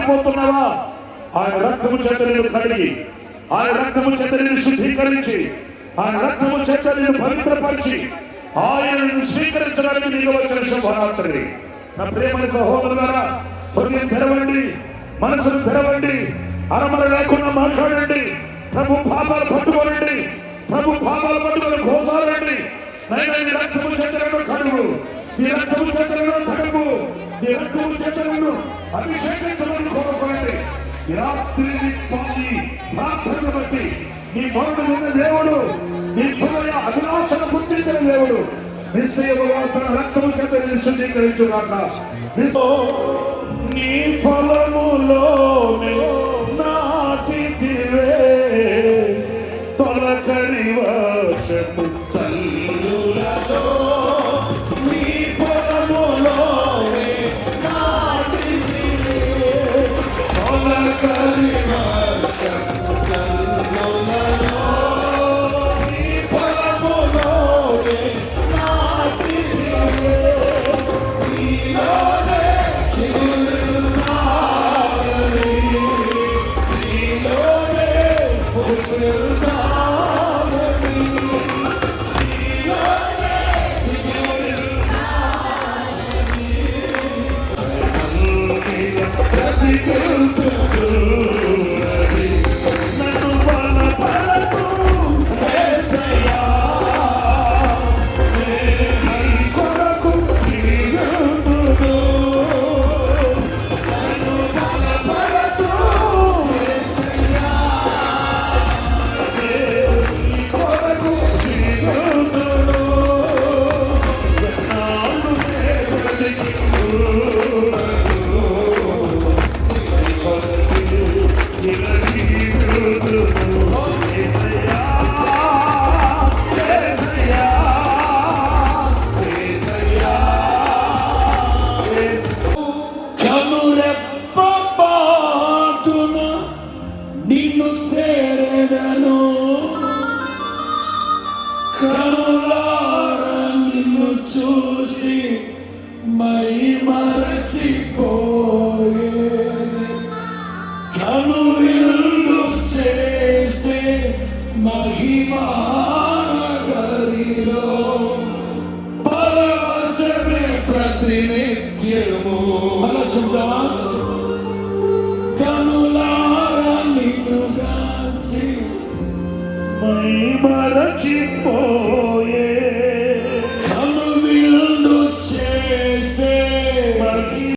పారిపోతున్నావా? ఆయన రక్తము చేత నేను కడిగి, ఆయన రక్తము చేత నేను శుద్ధీకరించి, ఆయన రక్తము చేత నేను పవిత్రపరిచి ఆయనను స్వీకరించడానికి నీకు వచ్చిన శుభరాత్రి. నా ప్రియమైన సహోదరులారా, హృదయం తెరవండి, మనసును తెరవండి, అరమర లేకుండా మాట్లాడండి. ప్రభు పాపాలు పట్టుకోనండి, ప్రభు పాపాలు పట్టుకొని గోసాలండి. నైనా నీ రక్తము చేతలను కడుగు, నీ రక్తము చేతలను తడుగు, నీ రక్తము చేతలను అభిషేకించమని కోరుకోండి. ఈ రాత్రి ప్రార్థన బట్టి నీ మొరను విన్న దేవుడు, నీ హృదయ అభిలాషను గుర్తించిన దేవుడు నిశ్చయముగా తన రక్తము చేత శుద్ధీకరించుగాక. నీ పొలములో నాటితివే తొలకరి వర్షపు చల్లులలో, నీ పొలములో నాటితివే తొలకరి వర్షపు చల్లులలో, నీ పొలములో నాటితివే నీలోనే చిగురించాలని, నీలోనే పుష్పించాలని, నీలోనే చిగురించాలని బ్రతికించుచున్నది నన్ను బలపరచు యేసయ్యా. నిన్ను చేరెదను, కనులారా నిన్ను చూసి మై మరచిపోయే, కనువిందు చేసే మహిమానగరిలో పరవశమే ప్రతినిత్యము. అలా చూద్దామా? కనులారా నిన్ను గాంచి మై మరచిపోయే